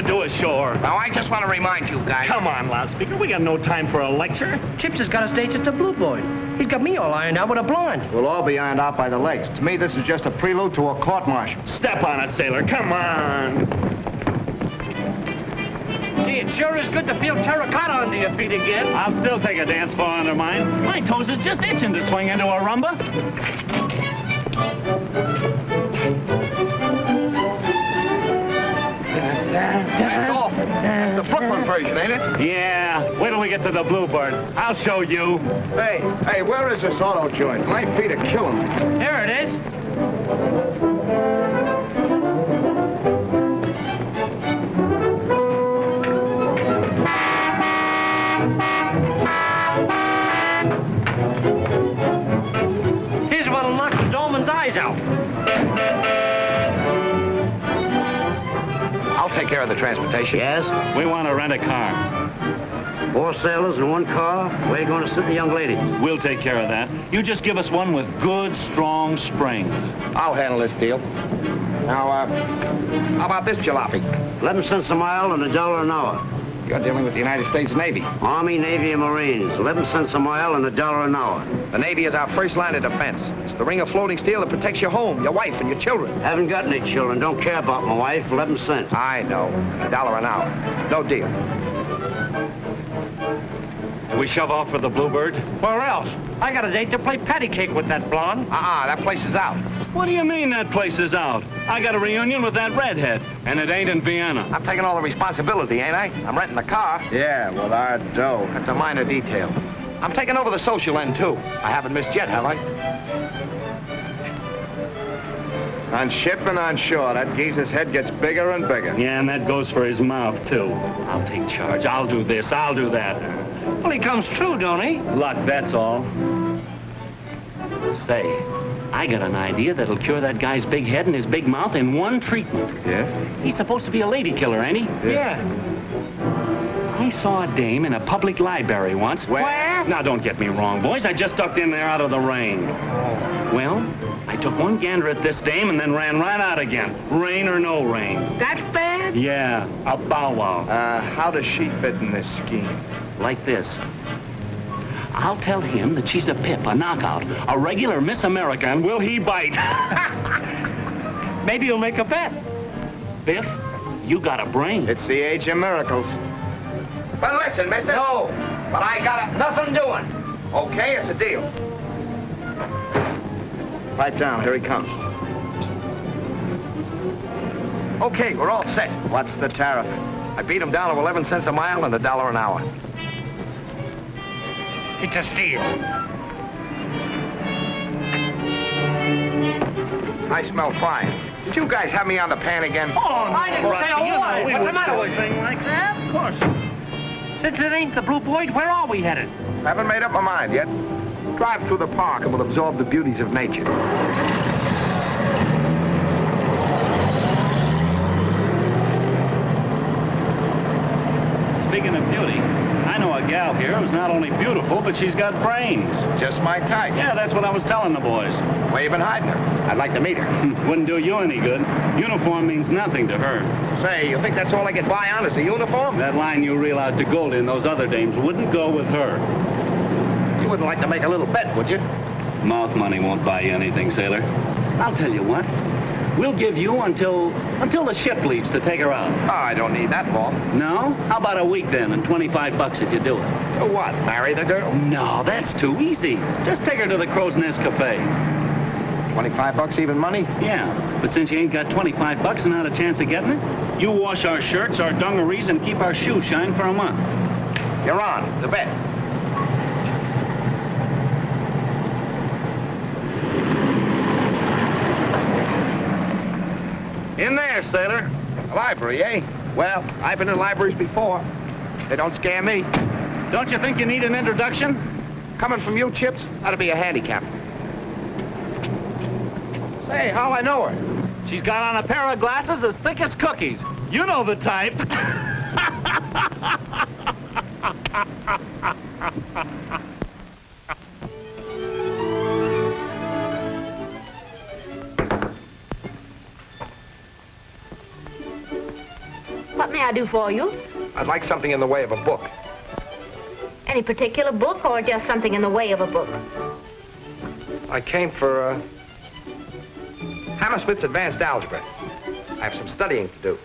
to do ashore? Now, I just want to remind you guys. Come on, loudspeaker. We got no time for a lecture. Chips has got us dates at the Blue Boy. He's got me all ironed out with a blonde. We'll all be ironed out by the legs. To me, this is just a prelude to a court-martial. Step on it, sailor. Come on. Gee, it sure is good to feel terracotta under your feet again. I'll still take a dance floor under mine. My toes is just itching to swing into a rumba. That's awful. That's the Brooklyn version, ain't it? Yeah. Wait till we get to the Bluebird. I'll show you. Hey, where is this auto joint? My feet are killing me. There it is. Here's what'll knock the Dolman's eyes out. I'll take care of the transportation. Yes? We want to rent a car. 4 sailors in 1 car. Where are you going to sit the young ladies? We'll take care of that. You just give us one with good, strong springs. I'll handle this deal. Now, how about this jalopy? 11 cents a mile and $1 an hour. You're dealing with the United States Navy. Army, Navy, and Marines. 11 cents a mile and $1 an hour. The Navy is our first line of defense. It's the ring of floating steel that protects your home, your wife, and your children. Haven't got any children. Don't care about my wife. 11 cents. I know. $1 an hour. No deal. We shove off for the Bluebird? Where else? I got a date to play patty cake with that blonde. That place is out. What do you mean that place is out? I got a reunion with that redhead, and it ain't in Vienna. I'm taking all the responsibility, ain't I? I'm renting the car. Yeah, with our dough. That's a minor detail. I'm taking over the social end, too. I haven't missed yet, have I? On ship and on shore, that geezer's head gets bigger and bigger. Yeah, and that goes for his mouth, too. I'll take charge. I'll do this. I'll do that. Well, he comes true, don't he? Luck, that's all. Say, I got an idea that'll cure that guy's big head and his big mouth in one treatment. Yeah? He's supposed to be a lady killer, ain't he? Yeah. I saw a dame in a public library once. Where? Now, don't get me wrong, boys. I just ducked in there out of the rain. Well, I took one gander at this dame and then ran right out again. Rain or no rain. That's bad? Yeah, a bow wow. How does she fit in this scheme? Like this. I'll tell him that she's a pip, a knockout, a regular Miss America, and will he bite? Maybe you'll make a bet. Biff, you got a brain. It's the age of miracles. But listen, mister. No. But I got nothing doing. Okay, it's a deal. Pipe down, here he comes. Okay, we're all set. What's the tariff? I beat him down to 11 cents a mile and $1 an hour. It's a steal. I smell frying. Did you guys have me on the pan again? Oh, I didn't say a word. What's the matter with thing like that? Of course. Since it ain't the Blue Boy, where are we headed? Haven't made up my mind yet. Drive through the park and we'll absorb the beauties of nature. Speaking of beauty, I know a gal here who's not only beautiful, but she's got brains. Just my type. Yeah, that's what I was telling the boys. Where you been hiding her? I'd like to meet her. Wouldn't do you any good. Uniform means nothing to her. Say, you think that's all I get by on is a uniform? That line you reel out to Goldie and those other dames wouldn't go with her. You wouldn't like to make a little bet, would you? Mouth money won't buy you anything, sailor. I'll tell you what. We'll give you until the ship leaves to take her out. Oh, I don't need that long. No? How about a week then and $25 if you do it? For what, marry the girl? No, that's too easy. Just take her to the Crow's Nest Cafe. $25 even money? Yeah, but since you ain't got $25 and not a chance of getting it, you wash our shirts, our dungarees, and keep our shoes shine for a month. You're on. The bet. In there, sailor. A library, eh? Well, I've been in libraries before. They don't scare me. Don't you think you need an introduction? Coming from you, Chips, that'll be a handicap. Say, how'll I know her? She's got on a pair of glasses as thick as cookies. You know the type. What may I do for you? I'd like something in the way of a book. Any particular book or just something in the way of a book? I came for Hammersmith's Advanced Algebra. I have some studying to do.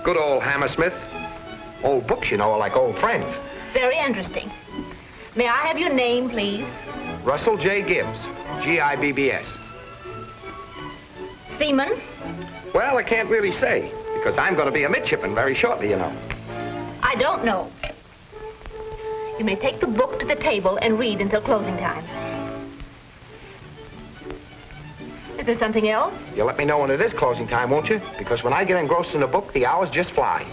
Good old Hammersmith. Old books, you know, are like old friends. Very interesting. May I have your name, please? Russell J. Gibbs, Gibbs. Seaman? Well, I can't really say, because I'm going to be a midshipman very shortly, you know. I don't know. You may take the book to the table and read until closing time. Is there something else? You'll let me know when it is closing time, won't you? Because when I get engrossed in a book, the hours just fly.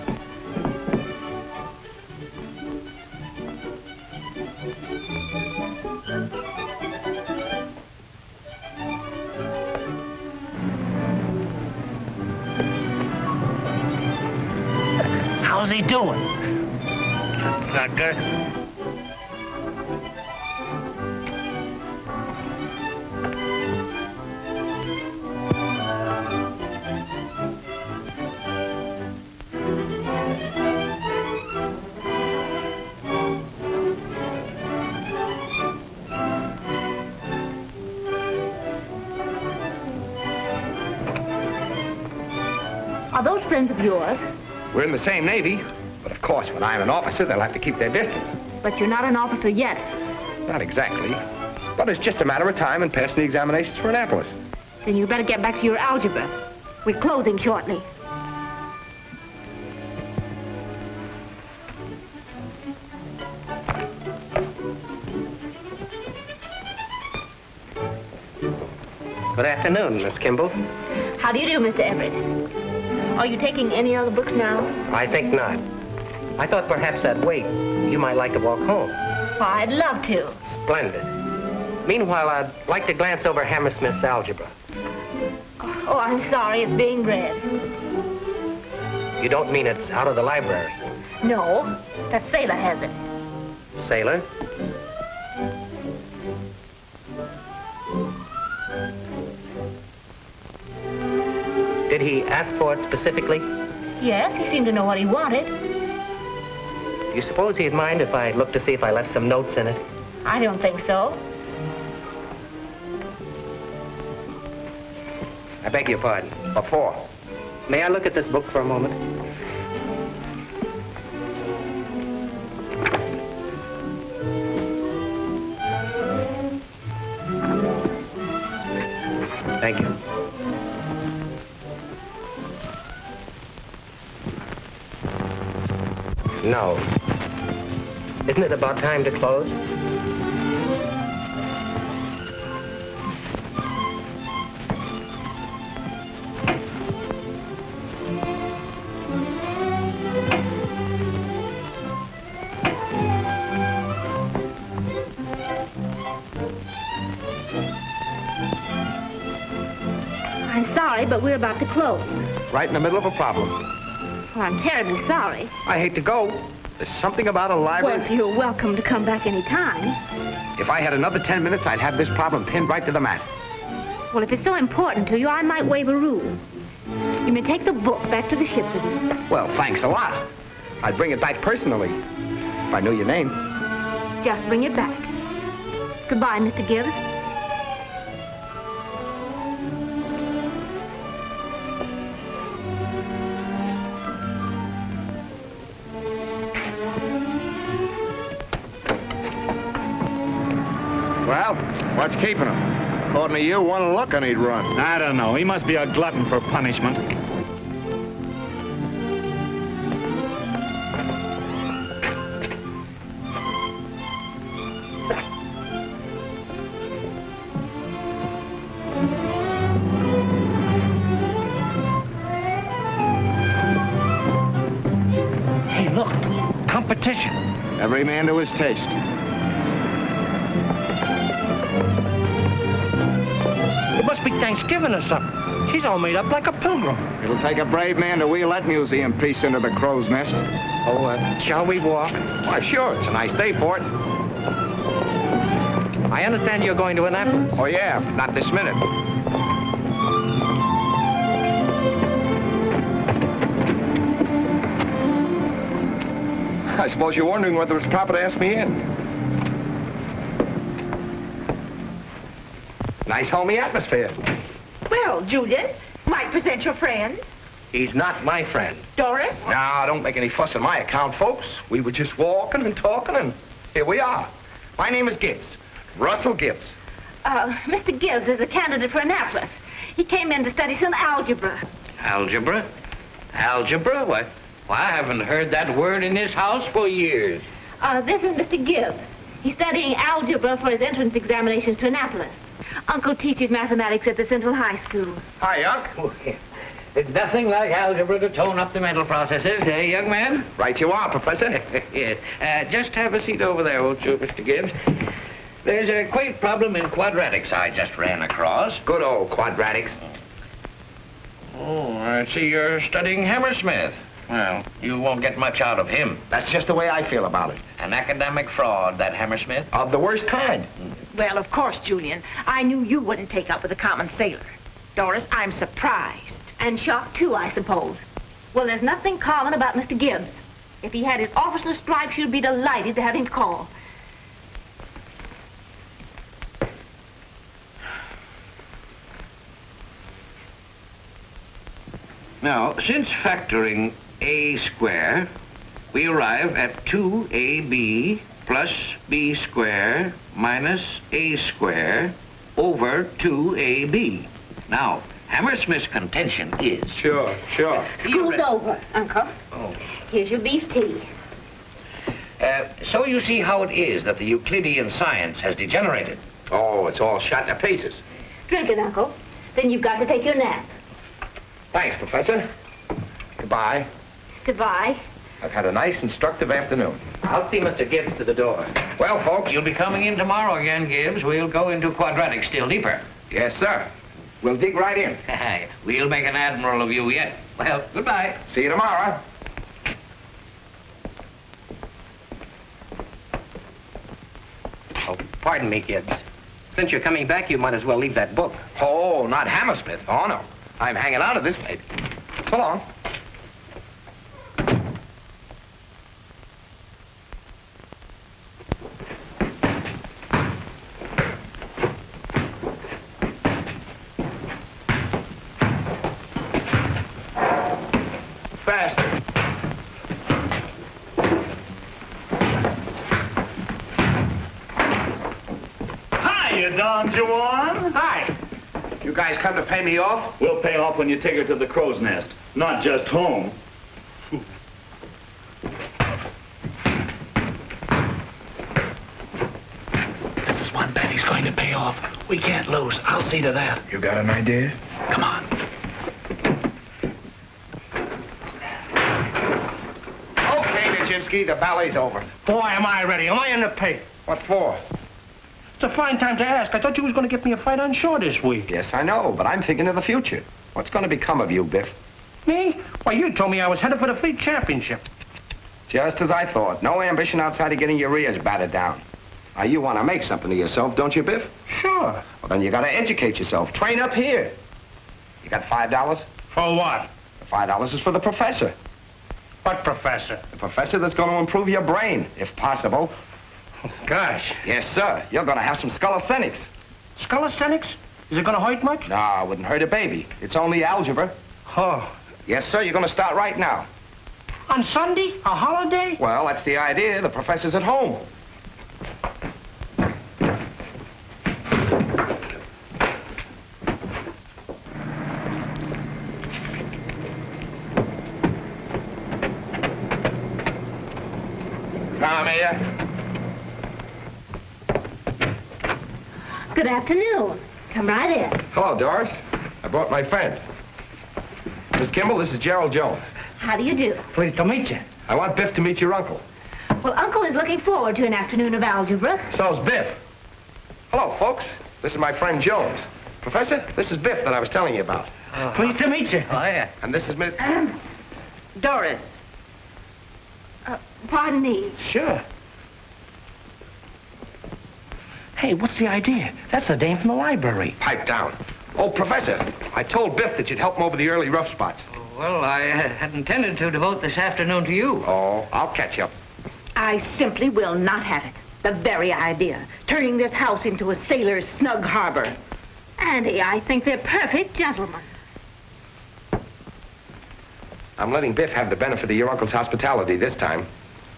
How's he doing? Sucker. Are those friends of yours? We're in the same Navy, but of course, when I'm an officer, they'll have to keep their distance. But you're not an officer yet. Not exactly, but it's just a matter of time and passing the examinations for Annapolis. Then you better get back to your algebra. We're closing shortly. Good afternoon, Miss Kimball. How do you do, Mr. Everett? Are you taking any other books now? I think not. I thought perhaps I'd wait. You might like to walk home. Why, I'd love to. Splendid. Meanwhile, I'd like to glance over Hammersmith's algebra. Oh, I'm sorry, it's being read. You don't mean it's out of the library? No, the sailor has it. Sailor? Did he ask for it specifically? Yes, he seemed to know what he wanted. Do you suppose he'd mind if I looked to see if I left some notes in it? I don't think so. I beg your pardon. What for? May I look at this book for a moment? Thank you. No. Isn't it about time to close? I'm sorry, but we're about to close. Right in the middle of a problem. Well, I'm terribly sorry. I hate to go. There's something about a library. Well, you're welcome to come back any time. If I had another 10 minutes, I'd have this problem pinned right to the mat. Well, if it's so important to you, I might waive a rule. You may take the book back to the ship with you. Well, thanks a lot. I'd bring it back personally, if I knew your name. Just bring it back. Goodbye, Mr. Gibbs. Well, what's keeping him? According to you, one look and he'd run. I don't know. He must be a glutton for punishment. Hey, look. Competition. Every man to his taste. It must be Thanksgiving or something. She's all made up like a pilgrim. It'll take a brave man to wheel that museum piece into the crow's nest. Oh, shall we walk? Why, sure. It's a nice day for it. I understand you're going to Annapolis. Oh, yeah, not this minute. I suppose you're wondering whether it's proper to ask me in. Nice homey atmosphere. Well, Julian, might present your friend. He's not my friend. Doris? Now, don't make any fuss on my account, folks. We were just walking and talking, and here we are. My name is Gibbs. Russell Gibbs. Mr. Gibbs is a candidate for Annapolis. He came in to study some algebra. Algebra? Algebra? What? Well, I haven't heard that word in this house for years. This is Mr. Gibbs. He's studying algebra for his entrance examinations to Annapolis. Uncle teaches mathematics at the Central High School. Hi, Unc. Oh, yeah. There's nothing like algebra to tone up the mental processes, eh, young man? Right you are, Professor. Yes. Just have a seat over there, won't you, Mr. Gibbs? There's a quaint problem in quadratics I just ran across. Good old quadratics. Oh, I see you're studying Hammersmith. Well, you won't get much out of him. That's just the way I feel about it. An academic fraud, that Hammersmith. Of the worst kind. Well, of course, Julian. I knew you wouldn't take up with a common sailor. Doris, I'm surprised. And shocked, too, I suppose. Well, there's nothing common about Mr. Gibbs. If he had his officer's stripes, you'd be delighted to have him call. Now, since factoring a square, we arrive at 2ab plus b square minus a square over 2ab. Now, Hammersmith's contention is... Sure. School's over, Uncle. Oh. Here's your beef tea. So you see how it is that the Euclidean science has degenerated. Oh, it's all shot to pieces. Drink it, Uncle. Then you've got to take your nap. Thanks, Professor. Goodbye. Goodbye. I've had a nice, instructive afternoon. I'll see Mr. Gibbs to the door. Well, folks, You'll be coming in tomorrow again, Gibbs. We'll go into quadratics still deeper. Yes, sir. We'll dig right in. We'll make an admiral of you yet. Well, goodbye. See you tomorrow. Oh, pardon me, Gibbs. Since you're coming back, you might as well leave that book. Oh, not Hammersmith. Oh, no. I'm hanging out of this, maybe. So long. Faster. Hiya, Don Juan. Hi. You guys come to pay me off? We'll pay off when you take her to the crow's nest, not just home. This is one bet he's going to pay off. We can't lose. I'll see to that. You got an idea? Come on. Okay, Nijinsky, the ballet's over. Boy, am I ready. Am I in the pay? What for? It's a fine time to ask. I thought you was going to get me a fight on shore this week. Yes, I know, but I'm thinking of the future. What's going to become of you, Biff? Me? Why, you told me I was headed for the fleet championship. Just as I thought. No ambition outside of getting your ears battered down. Now, you want to make something of yourself, don't you, Biff? Sure. Well, then you got to educate yourself. Train up here. You got $5? For what? The $5 is for the professor. What professor? The professor that's going to improve your brain, if possible. Gosh. Yes, sir. You're going to have some calisthenics. Calisthenics? Is it going to hurt much? No, it wouldn't hurt a baby. It's only algebra. Oh. Yes, sir. You're going to start right now. On Sunday? A holiday? Well, that's the idea. The professor's at home. Come here. Good afternoon. Come right in. Hello, Doris. I brought my friend. Miss Kimball, this is Gerald Jones. How do you do? Pleased to meet you. I want Biff to meet your uncle. Well, Uncle is looking forward to an afternoon of algebra. So's Biff. Hello, folks. This is my friend Jones. Professor, this is Biff that I was telling you about. Pleased to meet you. Oh, yeah. And this is Miss... Doris. Pardon me. Sure. Hey, what's the idea? That's the dame from the library. Pipe down. Oh, Professor, I told Biff that you'd help him over the early rough spots. Well, I had intended to devote this afternoon to you. Oh, I'll catch up. I simply will not have it. The very idea. Turning this house into a sailor's snug harbor. Andy, I think they're perfect gentlemen. I'm letting Biff have the benefit of your uncle's hospitality this time.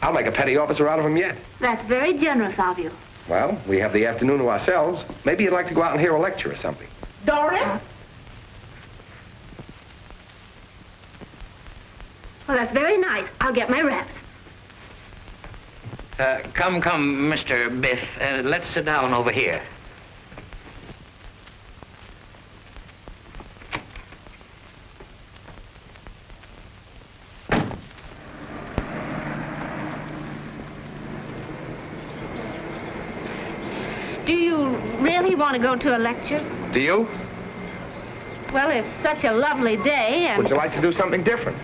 I'll make a petty officer out of him yet. That's very generous of you. Well, we have the afternoon to ourselves. Maybe you'd like to go out and hear a lecture or something. Doris? Well, that's very nice. I'll get my wraps. Come, Mr. Biff. Let's sit down over here. Do you really want to go to a lecture? Do you? Well, it's such a lovely day and... Would you like to do something different?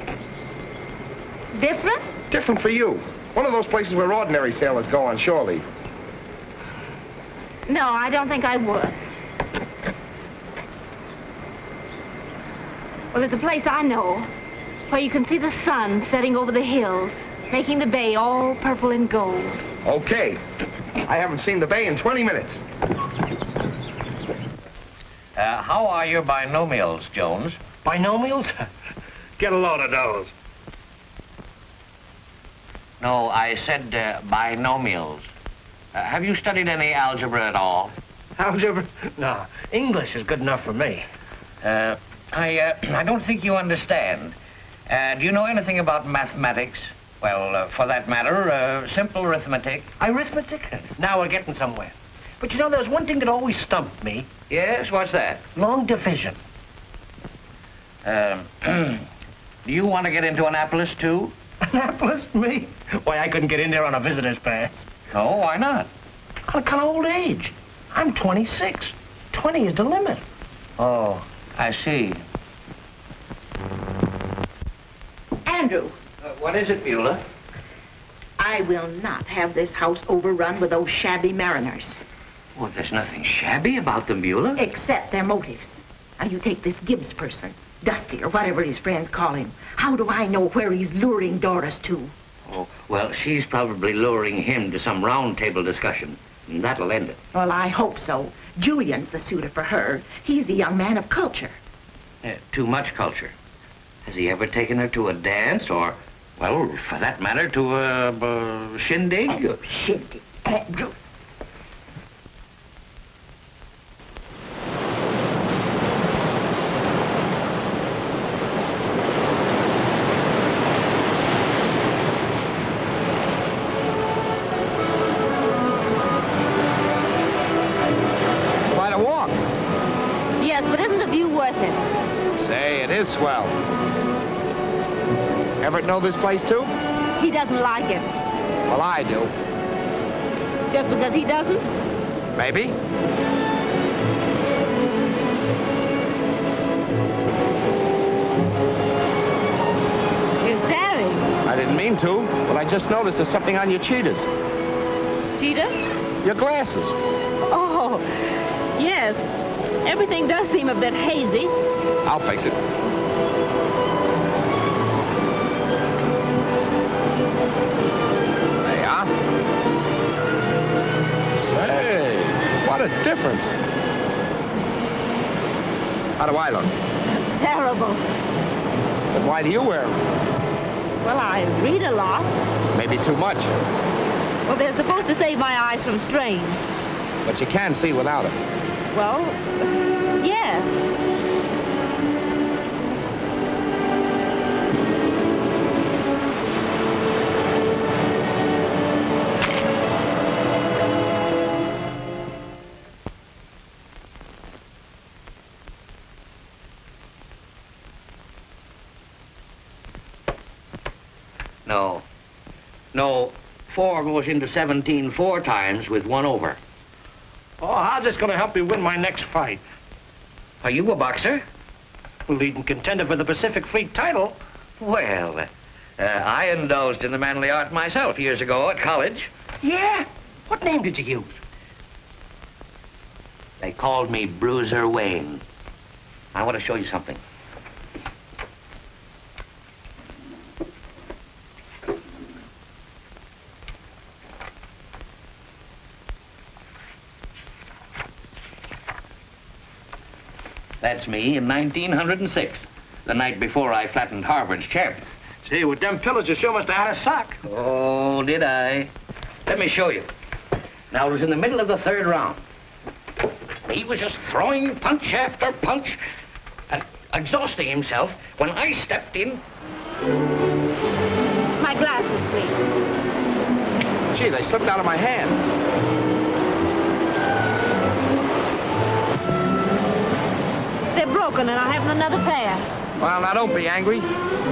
Different? Different for you. One of those places where ordinary sailors go on shore leave. No, I don't think I would. Well, there's a place I know where you can see the sun setting over the hills, making the bay all purple and gold. Okay. I haven't seen the bay in 20 minutes. How are your binomials, Jones? Binomials? Get a load of those. No, I said binomials. Have you studied any algebra at all? Algebra? No, English is good enough for me. I don't think you understand. Do you know anything about mathematics? Well, for that matter, simple arithmetic. Arithmetic? Now we're getting somewhere. But you know, there's one thing that always stumped me. Yes, what's that? Long division. Do you want to get into Annapolis, too? Annapolis? Me? Why, I couldn't get in there on a visitor's pass. Oh, why not? On account of old age. I'm 26. 20 is the limit. Oh, I see. Andrew. What is it, Beulah? I will not have this house overrun with those shabby mariners. Well, there's nothing shabby about them, Beulah. Except their motives. Now, you take this Gibbs person, Dusty, or whatever his friends call him. How do I know where he's luring Doris to? Oh, well, she's probably luring him to some round table discussion. And that'll end it. Well, I hope so. Julian's the suitor for her. He's a young man of culture. Too much culture. Has he ever taken her to a dance or, well, for that matter, to a shindig? Oh, shindig. Andrew. Swell. Everett know this place, too? He doesn't like it. Well, I do. Just because he doesn't? Maybe. You're staring. I didn't mean to, but I just noticed there's something on your cheetahs. Cheetahs? Your glasses. Oh, yes. Everything does seem a bit hazy. I'll fix it. There you are. Say, what a difference. How do I look? Terrible. But why do you wear them? Well, I read a lot. Maybe too much. Well, they're supposed to save my eyes from strain. But you can see without them. Well, yes. No, 4 goes into 17 4 times with 1 over. Oh, how's this going to help me win my next fight? Are you a boxer? Leading contender for the Pacific Fleet title. Well, I indulged in the manly art myself years ago at college. Yeah? What name did you use? They called me Bruiser Wayne. I want to show you something. That's me in 1906, the night before I flattened Harvard's champ. Gee, with them pillows, you sure must have had a sock. Oh, did I? Let me show you. Now, it was in the middle of the third round. He was just throwing punch after punch and exhausting himself when I stepped in. My glasses, please. Gee, they slipped out of my hand. They're broken, and I haven't another pair. Well, now, don't be angry.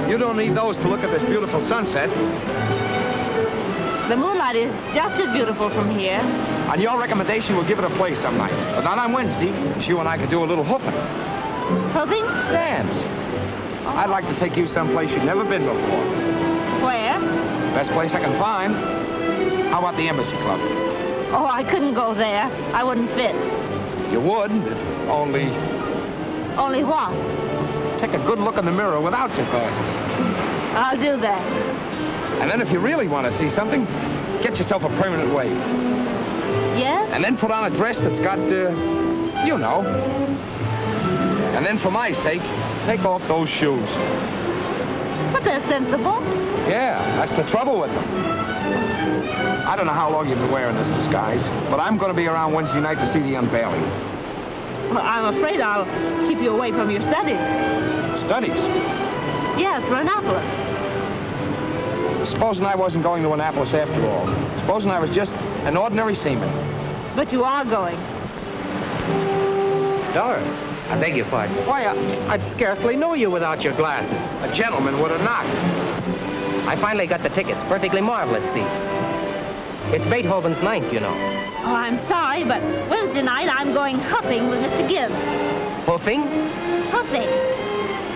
You don't need those to look at this beautiful sunset. The moonlight is just as beautiful from here. On your recommendation, we'll give it a play some night. But not on Wednesday. You and I could do a little hoofing. Hoofing? Dance. I'd like to take you someplace you've never been before. Where? Best place I can find. How about the Embassy Club? Oh, I couldn't go there. I wouldn't fit. You would, only... Only what? Take a good look in the mirror without your glasses. I'll do that. And then if you really want to see something, get yourself a permanent wave. Yes? And then put on a dress that's got, you know. And then for my sake, take off those shoes. But they're sensible. Yeah, that's the trouble with them. I don't know how long you've been wearing this disguise, but I'm going to be around Wednesday night to see the unveiling. Well, I'm afraid I'll keep you away from your studies. Studies? Yes, for Annapolis. Supposing I wasn't going to Annapolis after all. Supposing I was just an ordinary seaman. But you are going. Doris, I beg your pardon. Why, I'd scarcely know you without your glasses. a gentleman would have knocked. I finally got the tickets. Perfectly marvelous seats. It's Beethoven's Ninth, you know. Oh, I'm sorry, but Wednesday night I'm going hoofing with Mr. Gibbs. Hoofing? Hoofing.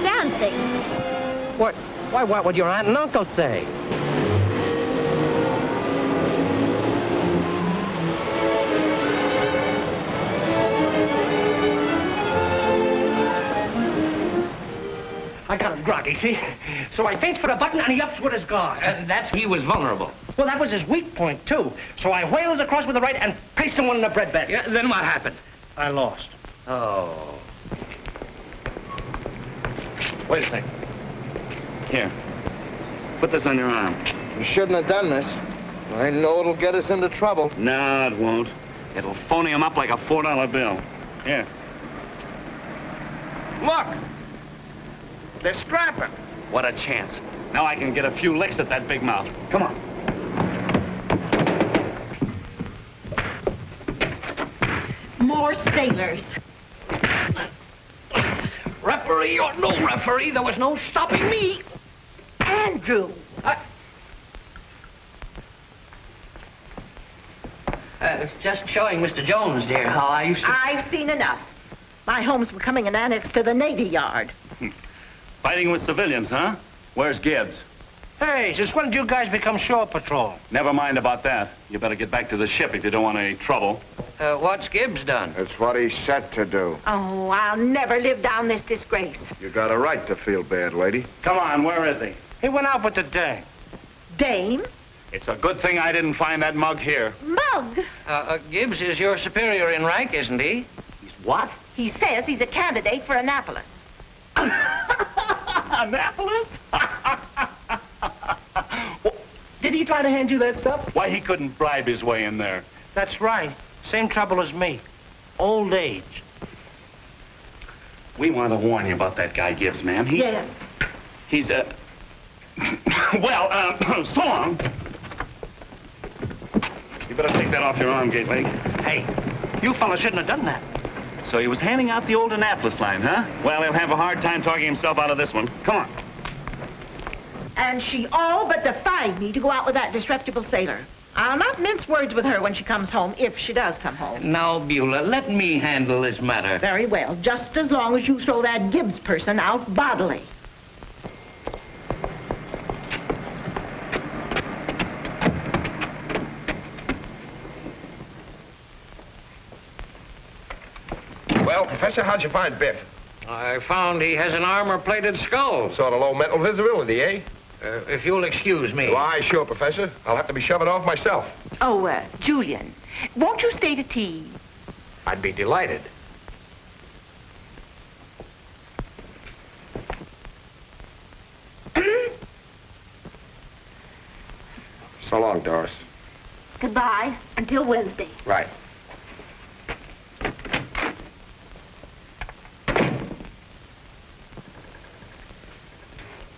Dancing. What? Why, what would your aunt and uncle say? I got him groggy, see? So I faked for the button, and he ups with his guard. He was vulnerable. Well, that was his weak point, too. So I whaled across with the right and placed him one in the bread basket. Yeah, then what happened? I lost. Oh. Wait a second. Here. Put this on your arm. You shouldn't have done this. I know it'll get us into trouble. No, it won't. It'll phony him up like a $4 bill. Here. Look! They're strapping. What a chance. Now I can get a few licks at that big mouth. Come on. More sailors. Referee or no referee, there was no stopping me. Andrew. Just showing Mr. Jones, dear, how I used to... I've seen enough. My home's becoming an annex to the Navy Yard. Fighting with civilians, huh? Where's Gibbs? Hey, since when did you guys become shore patrol? Never mind about that. You better get back to the ship if you don't want any trouble. What's Gibbs done? It's what he said to do. Oh, I'll never live down this disgrace. You got a right to feel bad, lady. Come on, where is he? He went out with the dame. Dame? It's a good thing I didn't find that mug here. Mug? Gibbs is your superior in rank, isn't he? He's what? He says he's a candidate for Annapolis. Annapolis? Did he try to hand you that stuff? Why, he couldn't bribe his way in there. That's right. Same trouble as me. Old age. We want to warn you about that guy Gibbs, ma'am. Yes. He's, well, so long. You better take that off your arm, Gateway. Hey, you fellas shouldn't have done that. So he was handing out the old Annapolis line, huh? Well, he'll have a hard time talking himself out of this one. Come on. And she all but defied me to go out with that disreputable sailor. I'll not mince words with her when she comes home, if she does come home. Now, Beulah, let me handle this matter. Very well, just as long as you throw that Gibbs person out bodily. Well, Professor, how'd you find Biff? I found he has an armor-plated skull. Sort of low mental visibility, eh? If you'll excuse me. Why, sure, Professor. I'll have to be shoving off myself. Oh, Julian, won't you stay to tea? I'd be delighted. So long, Doris. Goodbye. Until Wednesday. Right.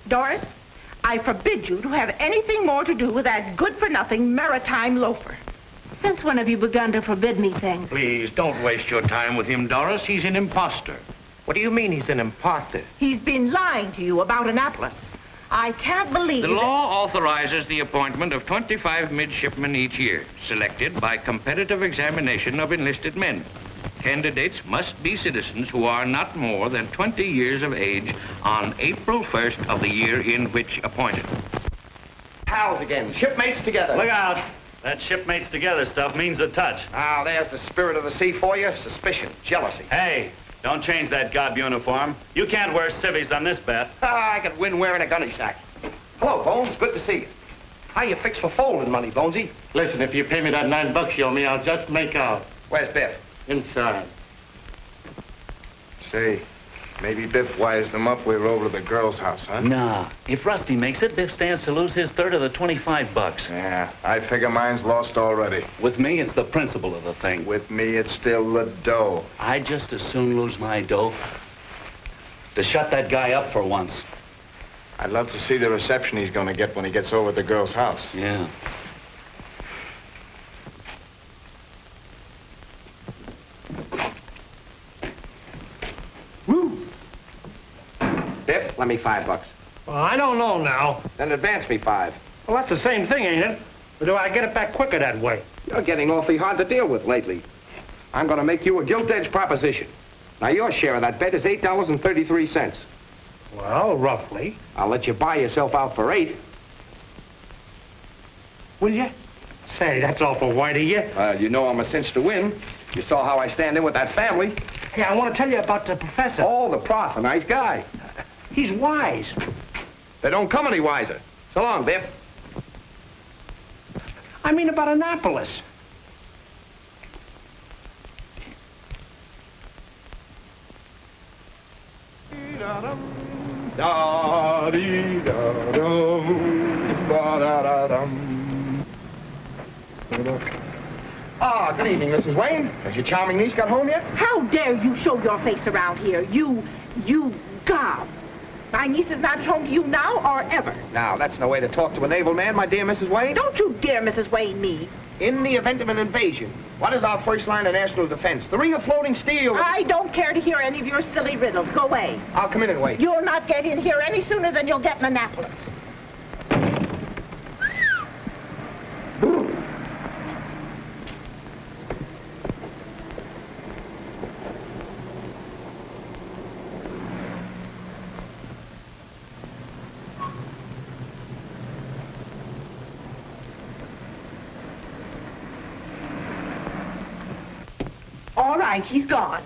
Doris, I forbid you to have anything more to do with that good-for-nothing maritime loafer. Since when have you begun to forbid me things? Please, don't waste your time with him, Doris. He's an imposter. What do you mean he's an imposter? He's been lying to you about Annapolis. I can't believe The that- law authorizes the appointment of 25 midshipmen each year, selected by competitive examination of enlisted men. Candidates must be citizens who are not more than 20 years of age on April 1st of the year in which appointed. Pals again. Shipmates together. Look out. That shipmates together stuff means a touch. Ah, there's the spirit of the sea for you. Suspicion, jealousy. Hey, don't change that gob uniform. You can't wear civvies on this bet. I could win wearing a gunny sack. Hello, Bones. Good to see you. How you fix for folding money, Bonesy? Listen, if you pay me that $9 you owe me, I'll just make out. Where's Biff? Inside. Say, maybe Biff wires them up. We're over to the girl's house, huh? Nah. If Rusty makes it, Biff stands to lose his third of the $25. Yeah, I figure mine's lost already. With me, it's the principle of the thing. With me, it's still the dough. I'd just as soon lose my dough to shut that guy up for once. I'd love to see the reception he's going to get when he gets over at the girl's house. Yeah. Biff, lend me $5. Well, I don't know now. Then advance me 5. Well, that's the same thing, ain't it? Or do I get it back quicker that way? You're getting awfully hard to deal with lately. I'm going to make you a gilt-edged proposition. Now, your share of that bet is $8.33. Well, roughly. I'll let you buy yourself out for 8. Will you? Say, that's awful white of you. You know I'm a cinch to win. You saw how I stand in with that family. Hey, I want to tell you about the professor. Oh, the prof, a nice guy. He's wise. They don't come any wiser. So long, Biff. I mean about Annapolis. Ah, good evening, Mrs. Wayne. Has your charming niece got home yet? How dare you show your face around here? You gob. My niece is not at home to you now or ever. Now, that's no way to talk to a naval man, my dear Mrs. Wayne. Don't you dare, Mrs. Wayne, me. In the event of an invasion, what is our first line of national defense? The ring of floating steel. I don't care to hear any of your silly riddles. Go away. I'll come in and wait. You'll not get in here any sooner than you'll get in Annapolis. All right, he's gone.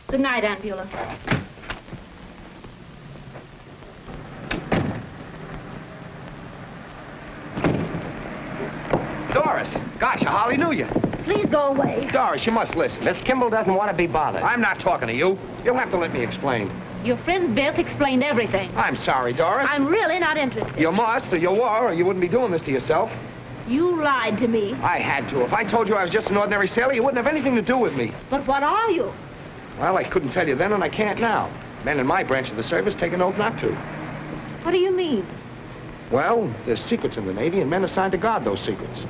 Good night, Aunt Beulah. Doris, gosh, I hardly knew you. Please go away. Doris, you must listen. Miss Kimball doesn't want to be bothered. I'm not talking to you. You'll have to let me explain. Your friend Biff explained everything. I'm sorry, Doris. I'm really not interested. You must, or you were, or you wouldn't be doing this to yourself. You lied to me. I had to. If I told you I was just an ordinary sailor, you wouldn't have anything to do with me. But what are you? Well, I couldn't tell you then, and I can't now. Men in my branch of the service take an oath not to. What do you mean? Well, there's secrets in the Navy, and men assigned to guard those secrets.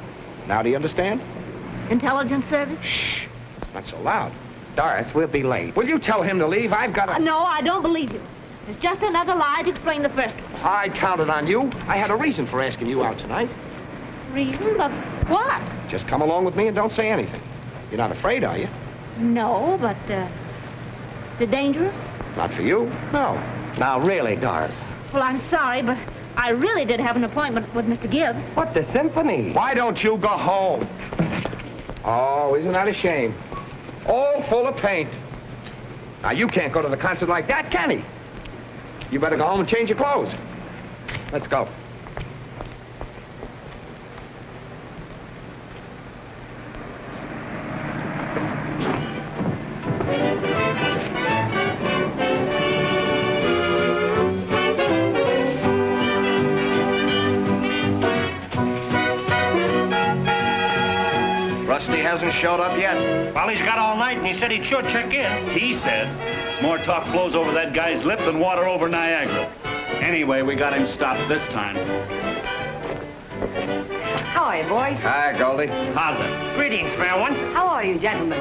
Now, do you understand? Intelligence service? Shh. Not so loud. Doris, we'll be late. Will you tell him to leave? I've got to... No, I don't believe you. It's just another lie to explain the first one. I counted on you. I had a reason for asking you out tonight. Reason? But what? Just come along with me and don't say anything. You're not afraid, are you? No, but, is it dangerous? Not for you, no. Now, really, Doris. Well, I'm sorry, but I really did have an appointment with Mr. Gibbs. What, the symphony? Why don't you go home? Oh, isn't that a shame? all full of paint. Now, you can't go to the concert like that, can he? You better go home and change your clothes. Let's go. Rusty hasn't showed up yet. Well, he's got all night, and he said he'd sure check in. He said, more talk flows over that guy's lip than water over Niagara. Anyway, we got him stopped this time. How are you, boys? Hi, Goldie. How's it? Greetings, fair one. How are you, gentlemen?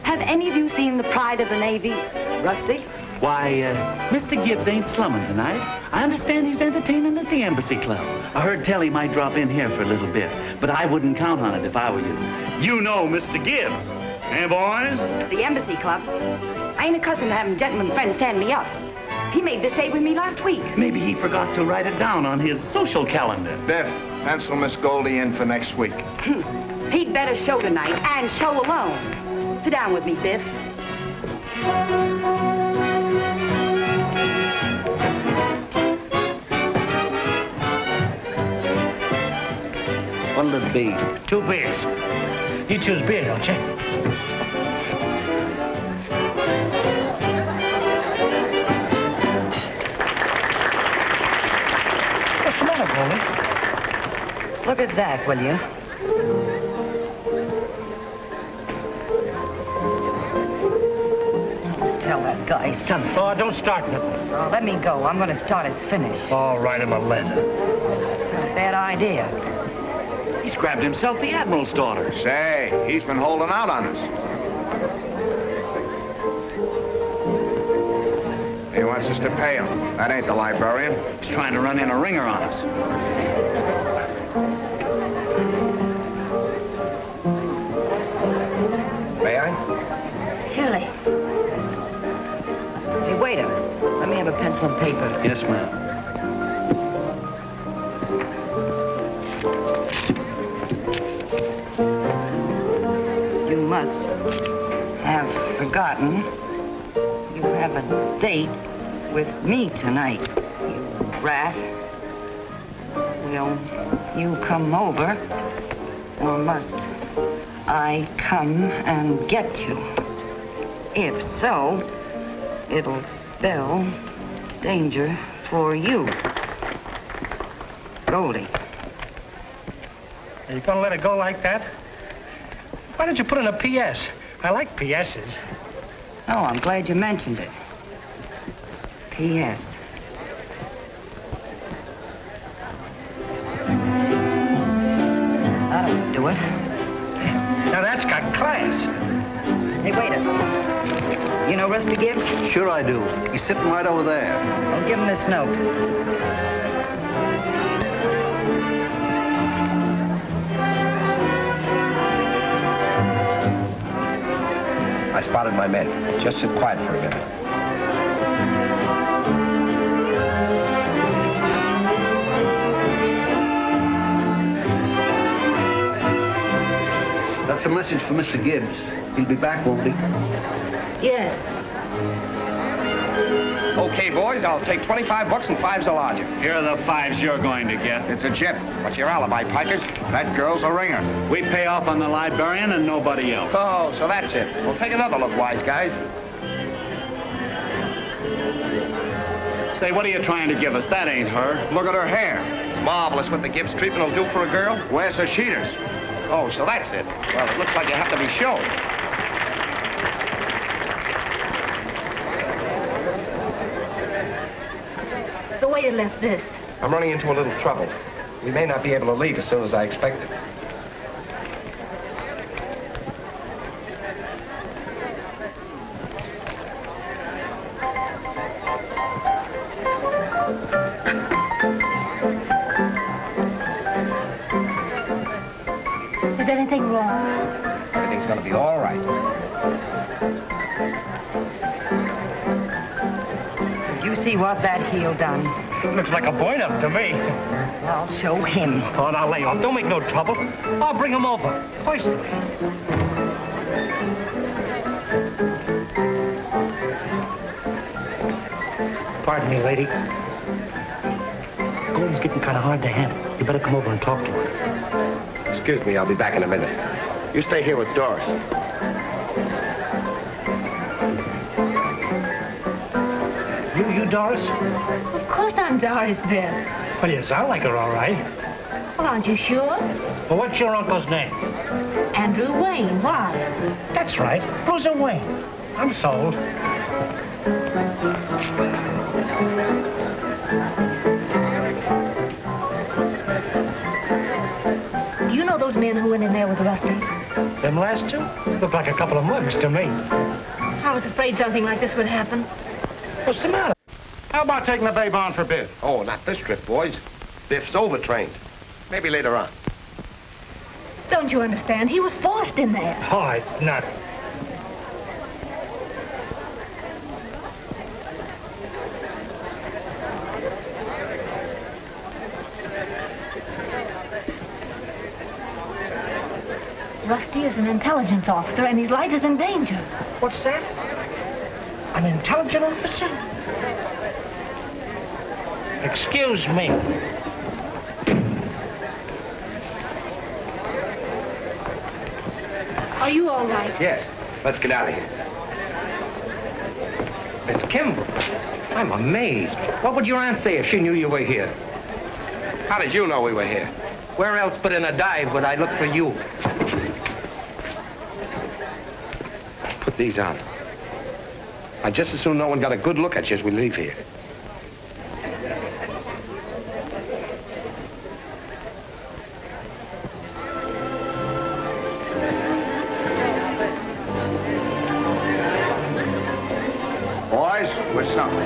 Have any of you seen the Pride of the Navy, Rusty? Why, Mr. Gibbs ain't slumming tonight. I understand he's entertaining at the Embassy Club. I heard tell he might drop in here for a little bit, but I wouldn't count on it if I were you. You know Mr. Gibbs. Eh, boys? The Embassy Club? I ain't accustomed to having gentlemen friends stand me up. He made this date with me last week. Maybe he forgot to write it down on his social calendar. Biff, pencil Miss Goldie in for next week. He'd better show tonight, and show alone. Sit down with me, Biff. What'll it be? 2 beers. You choose beer, don't you? What's the matter, Goldie? Look at that, will you? Tell that guy something. Oh, don't start nothing. Oh, let me go. I'm going to start his finish. I'll write him a letter. Not a bad idea. He's grabbed himself the Admiral's daughter. Say, he's been holding out on us. He wants us to pay him. That ain't the librarian. He's trying to run in a ringer on us. May I? Surely. Hey, wait a minute. Let me have a pencil and paper. Yes, ma'am. You must have forgotten you have a date with me tonight, you rat. Will you come over, or must I come and get you? If so, it'll spell danger for you. Goldie. Are you going to let it go like that? Why don't you put in a P.S.? I like P.S.'s. Oh, I'm glad you mentioned it. P.S. That'll do it. Now, that's got class. Hey, waiter. You know Rusty Gibbs? Sure I do. He's sitting right over there. I'll give him this note. I spotted my men. Just sit quiet for a minute. That's a message for Mr. Gibbs. He'll be back, won't he? Yes. Okay, boys, I'll take 25 bucks and 5s a lodger. Here are the 5s you're going to get. It's a jip. What's your alibi, Pikers? That girl's a ringer. We pay off on the librarian and nobody else. Oh, so that's it. Well, take another look, wise guys. Say, what are you trying to give us? That ain't her. Look at her hair. It's marvelous what the Gibbs treatment will do for a girl. Where's her cheaters? Oh, so that's it. Well, it looks like you have to be shown. The waiter left this. I'm running into a little trouble. We may not be able to leave as soon as I expected. Is there anything wrong? Everything's going to be all right. Did you see what that heel done? Looks like a point-up to me. I'll show him. Oh, now lay off. Don't make no trouble. I'll bring him over. Hoist me. Hey, lady. Gordon's getting kind of hard to handle. You better come over and talk to him. Excuse me, I'll be back in a minute. You stay here with Doris. You Doris? Of course I'm Doris, Biff. Well, you sound like her, all right. Well, aren't you sure? Well, what's your uncle's name? Andrew Wayne. Why? That's right. Bruiser Wayne. I'm sold. Do you know those men who went in there with Rusty? Them last two? Look like a couple of mugs to me. I was afraid something like this would happen. What's the matter? How about taking the babe on for Biff? Oh, not this trip, boys. Biff's overtrained. Maybe later on. Don't you understand? He was forced in there. Oh, it's not. Rusty is an intelligence officer, and his life is in danger. What's that? An intelligence officer? Excuse me. Are you all right? Yes. Let's get out of here. Miss Kimball, I'm amazed. What would your aunt say if she knew you were here? How did you know we were here? Where else but in a dive would I look for you? Put these on. I'd just as soon no one got a good look at you as we leave here. Boys, with something.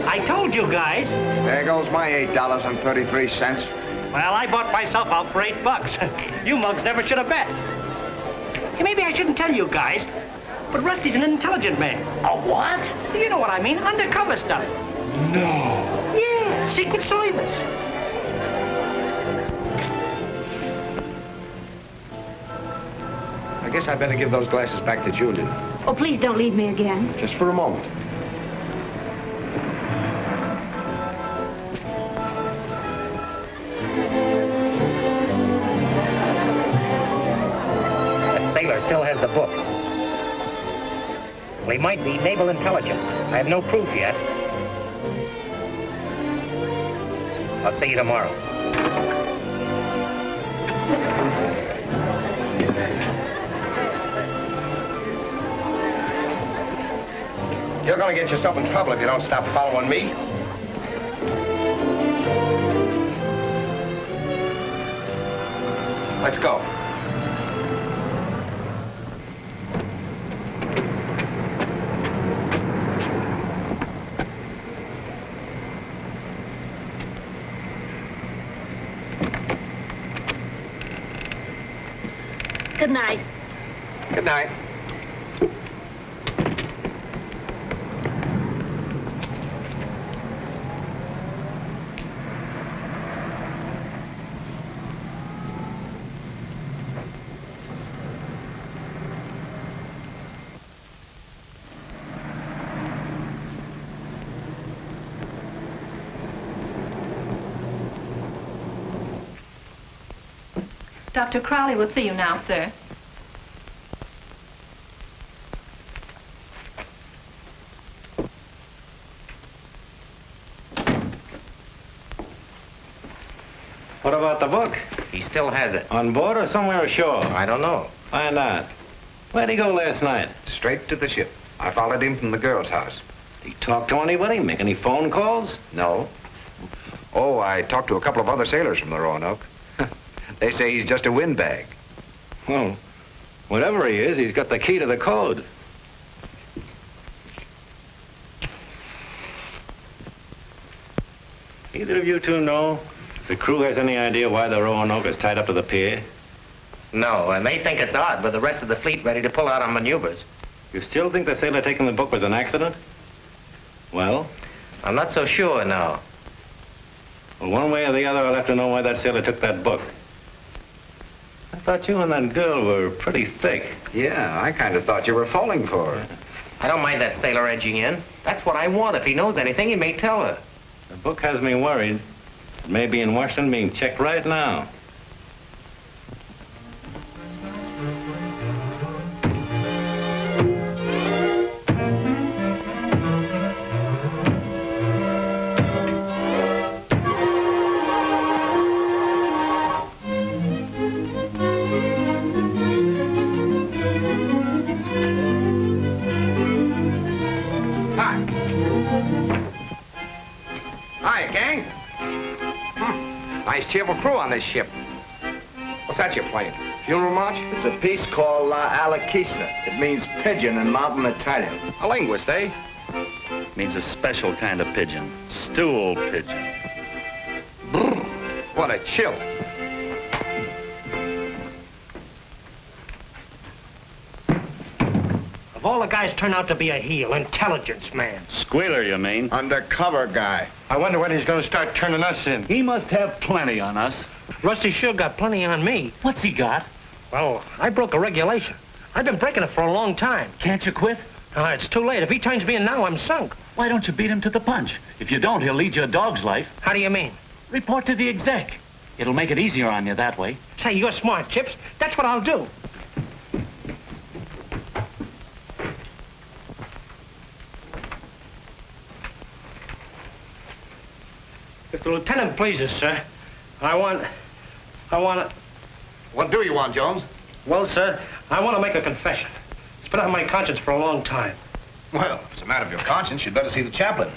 I told you guys. There goes my $8.33. Well, I bought myself out for $8. You mugs never should have bet. Hey, maybe I shouldn't tell you guys, but Rusty's an intelligent man. A what? You know what I mean, undercover stuff. No. Yeah, Secret Service. I guess I better give those glasses back to Julian. Oh, please don't leave me again. Just for a moment. Sailor still has the book. Well, he might be naval intelligence. I have no proof yet. I'll see you tomorrow. You're gonna get yourself in trouble if you don't stop following me. Let's go. Good night. Good night. Dr. Crowley will see you now, sir. What about the book? He still has it. On board or somewhere ashore? I don't know. Why not? Where'd he go last night? Straight to the ship. I followed him from the girl's house. Did he talk to anybody? Make any phone calls? No. Oh, I talked to a couple of other sailors from the Roanoke. They say he's just a windbag. Well, whatever he is, he's got the key to the code. Either of you two know if the crew has any idea why the Roanoke is tied up to the pier? No, and they think it's odd with the rest of the fleet ready to pull out on maneuvers. You still think the sailor taking the book was an accident? Well? I'm not so sure now. Well, one way or the other, I'll have to know why that sailor took that book. I thought you and that girl were pretty thick. Yeah, I kind of thought you were falling for her. I don't mind that sailor edging in. That's what I want. If he knows anything, he may tell her. The book has me worried. It may be in Washington being checked right now. Cheerful crew on this ship. What's that you're playing? Funeral march? It's a piece called La Alakisa. It means pigeon in mountain Italian. A linguist, eh? Means a special kind of pigeon. Stool pigeon. Brr, what a chill. Of all the guys turn out to be a heel, intelligence man. Squealer, you mean? Undercover guy. I wonder when he's going to start turning us in. He must have plenty on us. Rusty sure got plenty on me. What's he got? Well, I broke a regulation. I've been breaking it for a long time. Can't you quit? It's too late. If he turns me in now, I'm sunk. Why don't you beat him to the punch? If you don't, he'll lead you a dog's life. How do you mean? Report to the exec. It'll make it easier on you that way. Say, you're smart, Chips. That's what I'll do. If the lieutenant pleases, sir, I want to... What do you want, Jones? Well, sir, I want to make a confession. It's been on my conscience for a long time. Well, if it's a matter of your conscience, you'd better see the chaplain.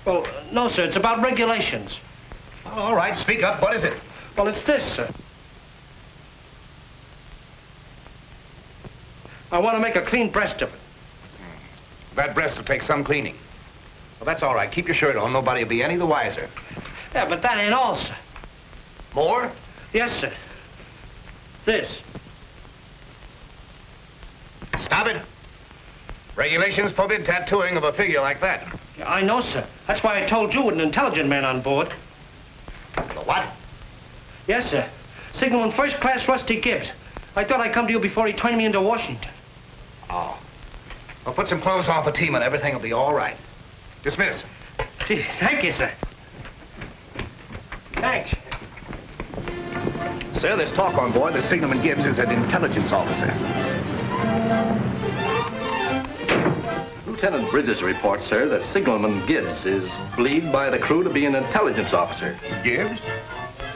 Well, no, sir, it's about regulations. Well, all right, speak up. What is it? Well, it's this, sir. I want to make a clean breast of it. That breast will take some cleaning. Well, that's all right. Keep your shirt on. Nobody will be any the wiser. Yeah, but that ain't all, sir. More? Yes, sir. This. Stop it. Regulations forbid tattooing of a figure like that. I know, sir. That's why I told you with an intelligent man on board. The what? Yes, sir. Signaling first-class Rusty Gibbs. I thought I'd come to you before he turned me into Washington. Oh. Well, put some clothes on for team and everything will be all right. Dismiss. Gee, thank you, sir. Thanks. Sir, there's talk on board that Signalman Gibbs is an intelligence officer. Lieutenant Bridges reports, sir, that Signalman Gibbs is believed by the crew to be an intelligence officer. Gibbs?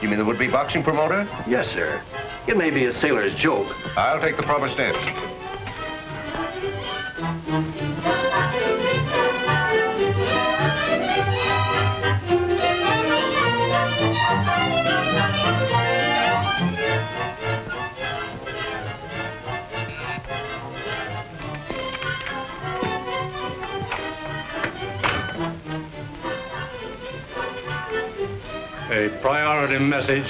You mean the would-be boxing promoter? Yes, sir. It may be a sailor's joke. I'll take the proper steps. A priority message.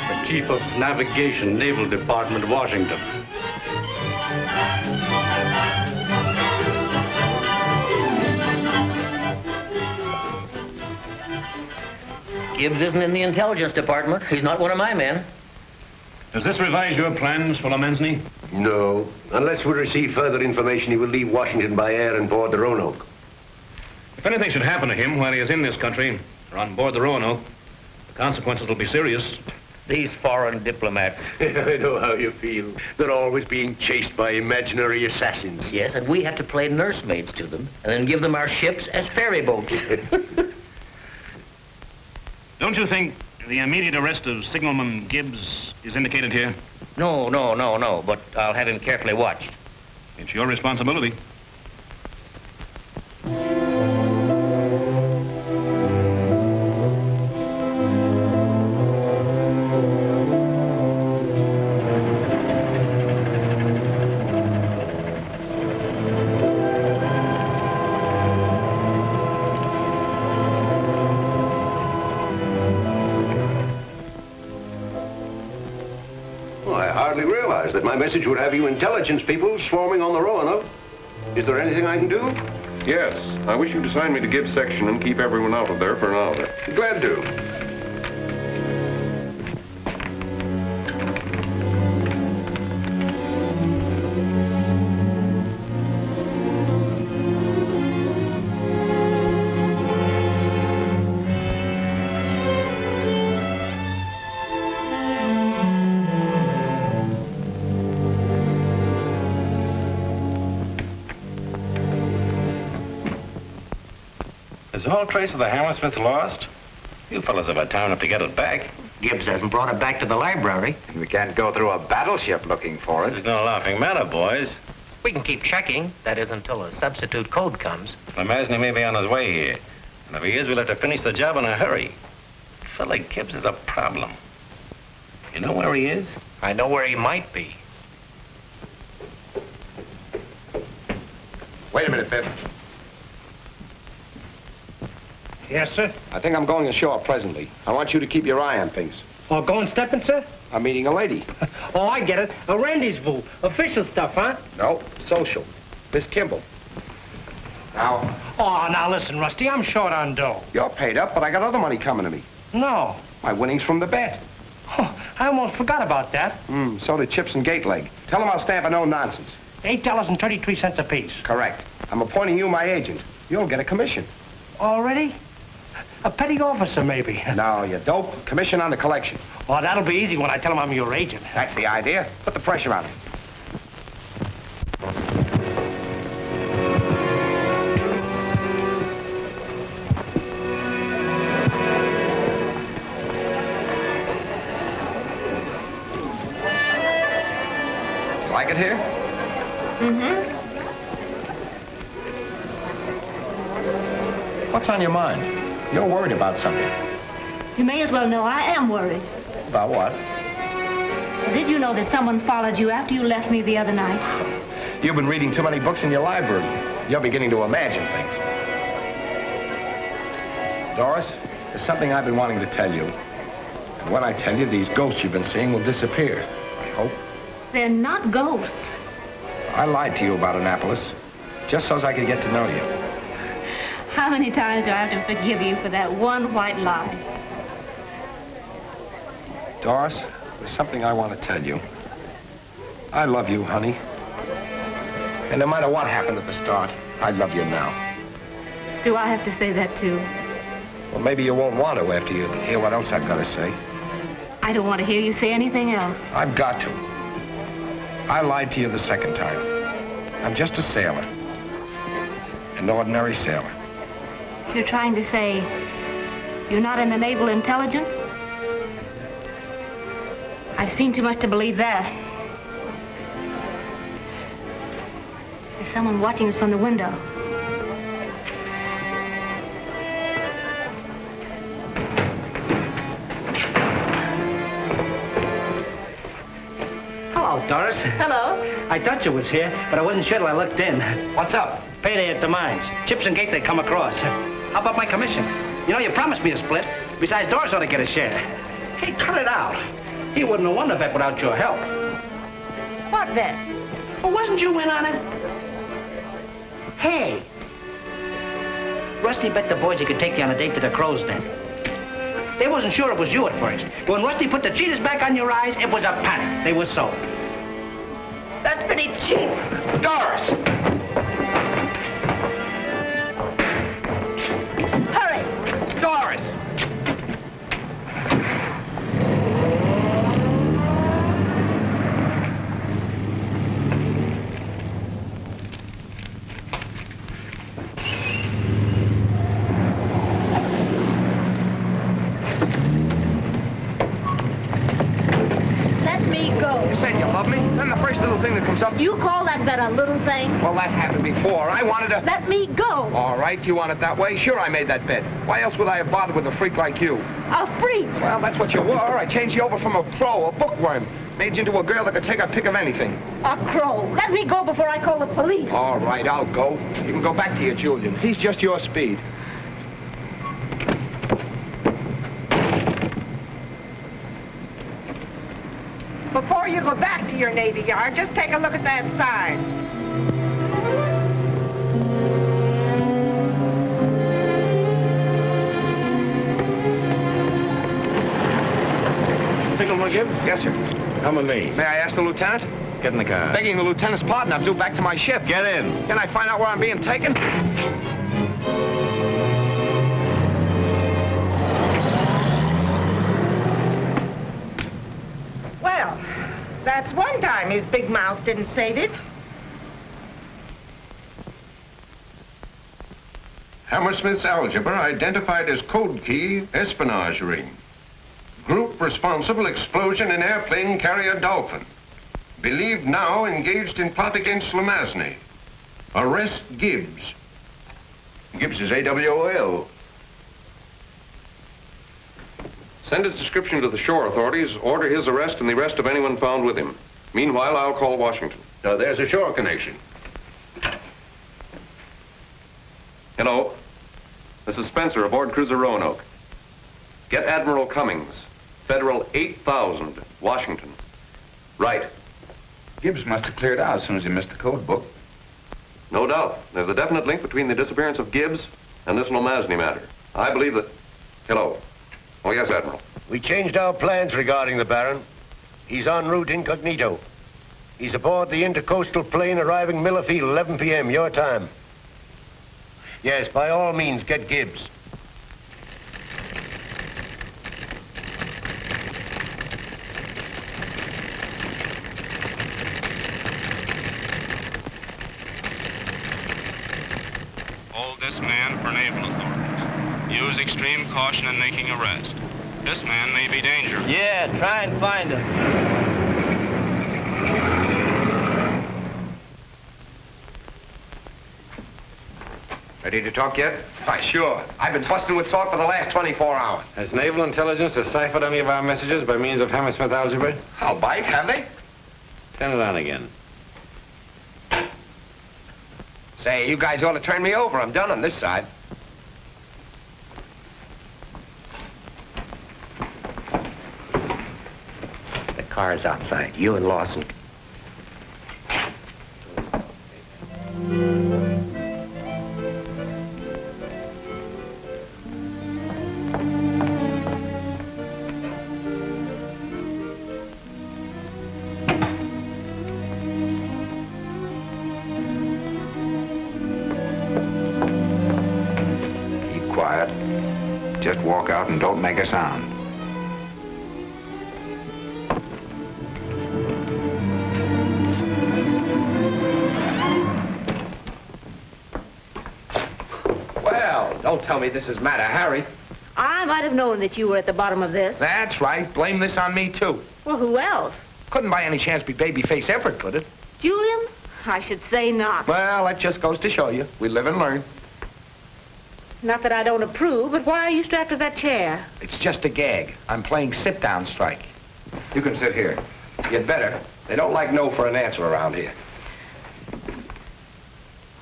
The Chief of Navigation, Naval Department, Washington. Gibbs isn't in the intelligence department. He's not one of my men. Does this revise your plans, fellow Mansney? No. Unless we receive further information, he will leave Washington by air and board the Roanoke. If anything should happen to him while he is in this country, or on board the Roanoke, the consequences will be serious. These foreign diplomats. I know how you feel. They're always being chased by imaginary assassins. Yes, and we have to play nursemaids to them, and then give them our ships as ferry boats. Don't you think the immediate arrest of Signalman Gibbs is indicated here? No, but I'll have him carefully watched. It's your responsibility. That my message would have you intelligence people swarming on the Roanoke. Is there anything I can do? Yes. I wish you to assign me to Gibbs section and keep everyone out of there for an hour. Glad to. Is all trace of the Hammersmith lost? You fellas have had time enough to get it back. Gibbs hasn't brought it back to the library. And we can't go through a battleship looking for it. There's no laughing matter, boys. We can keep checking. That is until a substitute code comes. I imagine he may be on his way here. And if he is, we'll have to finish the job in a hurry. Fella Gibbs is a problem. You know where he is? I know where he might be. Wait a minute, Biff. Yes, sir? I think I'm going ashore presently. I want you to keep your eye on things. Oh, going stepping, sir? I'm meeting a lady. Oh, I get it. A rendezvous. Official stuff, huh? No, social. Miss Kimball. Now... Oh, now listen, Rusty, I'm short on dough. You're paid up, but I got other money coming to me. No. My winnings from the bet. Oh, I almost forgot about that. So did Chips and Gate Leg. Tell them I'll stamp a no nonsense. $8.33 apiece. Correct. I'm appointing you my agent. You'll get a commission. Already? A petty officer, maybe. No, you dope. Commission on the collection. Oh, that'll be easy when I tell him I'm your agent. That's the idea. Put the pressure on him. Like it here? Mm-hmm. What's on your mind? You're worried about something. You may as well know I am worried. About what? Did you know that someone followed you after you left me the other night? You've been reading too many books in your library. You're beginning to imagine things. Doris, there's something I've been wanting to tell you. And when I tell you, these ghosts you've been seeing will disappear. I hope. They're not ghosts. I lied to you about Annapolis, just so as I could get to know you. How many times do I have to forgive you for that one white lie? Doris, there's something I want to tell you. I love you, honey. And no matter what happened at the start, I love you now. Do I have to say that too? Well, maybe you won't want to after you hear what else I've got to say. I don't want to hear you say anything else. I've got to. I lied to you the second time. I'm just a sailor. An ordinary sailor. You're trying to say you're not in the naval intelligence? I've seen too much to believe that. There's someone watching us from the window. Hello, Doris. Hello. I thought you was here, but I wasn't sure till I looked in. What's up? Payday at the mines. Chips and Gate they come across. How about my commission? You know, you promised me a split. Besides, Doris ought to get a share. Hey, cut it out. He wouldn't have won the bet without your help. What then? Well, wasn't you in on it? Hey. Rusty bet the boys he could take you on a date to the crow's nest. They wasn't sure it was you at first. But when Rusty put the cheetahs back on your eyes, it was a panic. They were sold. That's pretty cheap. Doris! Hurry! Doris! Let me go. You said you love me? Then the first little thing that comes up... You call that bet a little thing? Well, that happened before. I wanted to... Let me go. All right, you want it that way? Sure, I made that bet. Why else would I have bothered with a freak like you? A freak? Well, that's what you were. I changed you over from a crow, a bookworm. Made you into a girl that could take a pick of anything. A crow. Let me go before I call the police. All right, I'll go. You can go back to your Julian. He's just your speed. Before you go back to your Navy Yard, just take a look at that sign. Signalman Gibbs? Yes, sir. Come with me. May I ask the lieutenant? Get in the car. Begging the lieutenant's pardon, I'm due back to my ship. Get in. Can I find out where I'm being taken? Well, that's one time his big mouth didn't say it. Hammersmith's algebra identified as code key espionage ring. Group responsible explosion in airplane carrier Dolphin. Believed now engaged in plot against Lamazney. Arrest Gibbs. Gibbs is AWOL. Send his description to the shore authorities. Order his arrest and the arrest of anyone found with him. Meanwhile, I'll call Washington. Now, there's a shore connection. Hello. This is Spencer aboard cruiser Roanoke. Get Admiral Cummings. Federal 8000, Washington. Right. Gibbs must have cleared out as soon as he missed the code book. No doubt. There's a definite link between the disappearance of Gibbs and this Lamazney matter. I believe that... Hello. Oh, yes, Admiral. We changed our plans regarding the Baron. He's en route incognito. He's aboard the intercoastal plane arriving Millerfield, 11 p.m., your time. Yes, by all means, get Gibbs. Hold this man for naval authorities. Use extreme caution in making arrest. This man may be dangerous. Yeah, try and find him. Ready to talk yet? Why, sure. I've been busting with talk for the last 24 hours. Has naval intelligence deciphered any of our messages by means of Hammersmith algebra? I'll bite, have they? Turn it on again. Say, you guys ought to turn me over. I'm done on this side. The car's outside. You and Lawson. Just walk out and don't make a sound. Well, don't tell me this is Matter Harry. I might have known that you were at the bottom of this. That's right. Blame this on me, too. Well, who else? Couldn't by any chance be Babyface Everett, could it? Julian? I should say not. Well, that just goes to show you. We live and learn. Not that I don't approve, but why are you strapped to that chair? It's just a gag. I'm playing sit-down strike. You can sit here. You'd better. They don't like no for an answer around here.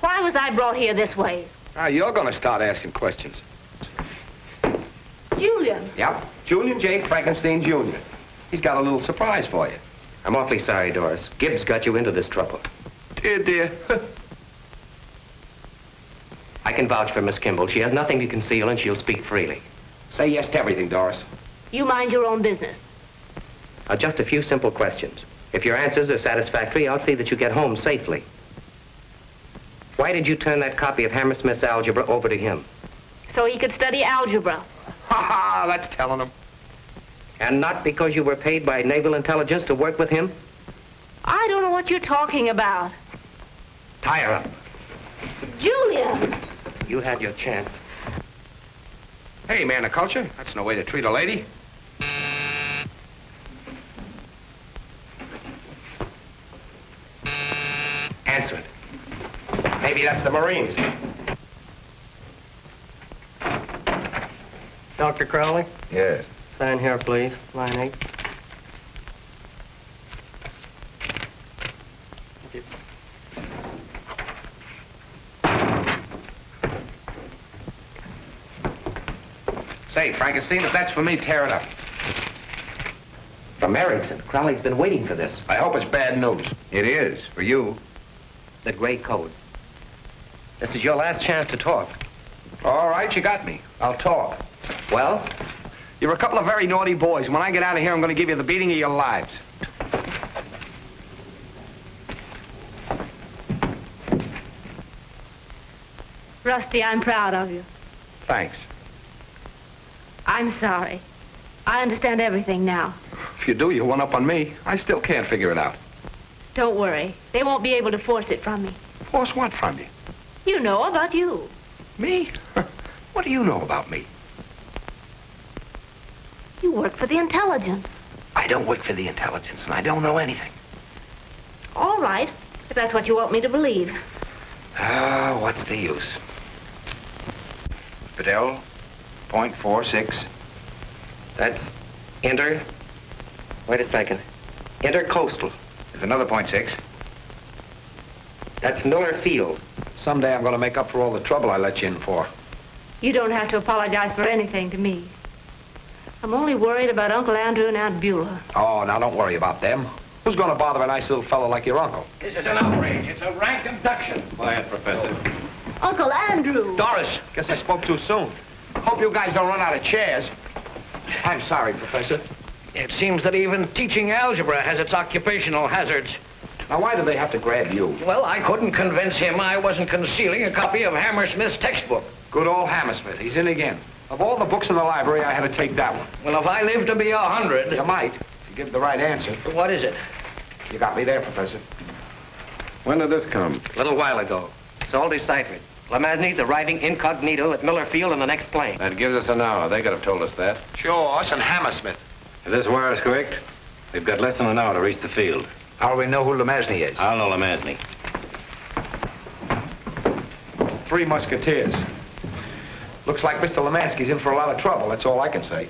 Why was I brought here this way? Now, you're going to start asking questions. Julian. Yep. Julian J. Frankenstein, Jr. He's got a little surprise for you. I'm awfully sorry, Doris. Gibbs got you into this trouble. Dear. I can vouch for Miss Kimball. She has nothing to conceal, and she'll speak freely. Say yes to everything, Doris. You mind your own business. Just a few simple questions. If your answers are satisfactory, I'll see that you get home safely. Why did you turn that copy of Hammersmith's algebra over to him? So he could study algebra. Ha ha, that's telling him. And not because you were paid by naval intelligence to work with him? I don't know what you're talking about. Tie her up. Julian! You had your chance. Hey, man of culture. That's no way to treat a lady. Answer it. Maybe that's the Marines. Dr. Crowley? Yes. Sign here, please. Line 8. Thank you. Say, Frankenstein, if that's for me, tear it up. From Erickson. Crowley's been waiting for this. I hope it's bad news. It is, for you. The gray code. This is your last chance to talk. All right, you got me. I'll talk. Well? You're a couple of very naughty boys. When I get out of here, I'm going to give you the beating of your lives. Rusty, I'm proud of you. Thanks. I'm sorry. I understand everything now. If you do, you one up on me. I still can't figure it out. Don't worry. They won't be able to force it from me. Force what from you? You know about you. Me? What do you know about me? You work for the intelligence. I don't work for the intelligence, and I don't know anything. All right, if that's what you want me to believe. Ah, what's the use? Fidel, .46. That's wait a second. Intercoastal. There's another .6. That's Miller Field. Someday I'm going to make up for all the trouble I let you in for. You don't have to apologize for anything to me. I'm only worried about Uncle Andrew and Aunt Beulah. Oh, now don't worry about them. Who's going to bother a nice little fellow like your uncle? This is an outrage. It's a rank abduction. Quiet, Professor. Uncle Andrew! Doris, guess I spoke too soon. Hope you guys don't run out of chairs. I'm sorry, Professor. It seems that even teaching algebra has its occupational hazards. Now, why do they have to grab you? Well, I couldn't convince him I wasn't concealing a copy of Hammersmith's textbook. Good old Hammersmith. He's in again. Of all the books in the library, I had to take that one. Well, if I live to be 100... You might, if you give the right answer. What is it? You got me there, Professor. When did this come? A little while ago. It's all deciphered. Lamasny's arriving incognito at Miller Field in the next plane. That gives us an hour. They could have told us that. Sure, us and Hammersmith. If this wire is correct, we've got less than an hour to reach the field. How do we know who Lamasny is? I'll know Lamasny. 3 Musketeers. Looks like Mr. Lemansky's in for a lot of trouble. That's all I can say.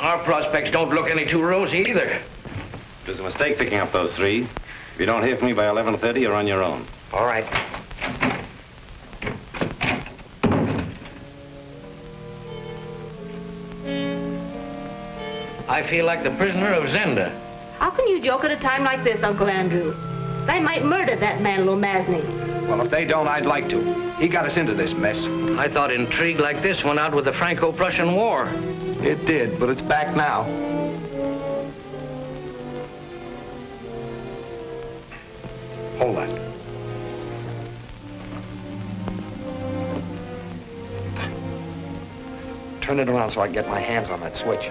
Our prospects don't look any too rosy either. It was a mistake picking up those 3. If you don't hear from me by 11:30, you're on your own. All right. I feel like the prisoner of Zenda. How can you joke at a time like this, Uncle Andrew? They might murder that man, Lamasny. Well, if they don't, I'd like to. He got us into this mess. I thought intrigue like this went out with the Franco-Prussian War. It did, but it's back now. Hold that. Turn it around so I can get my hands on that switch.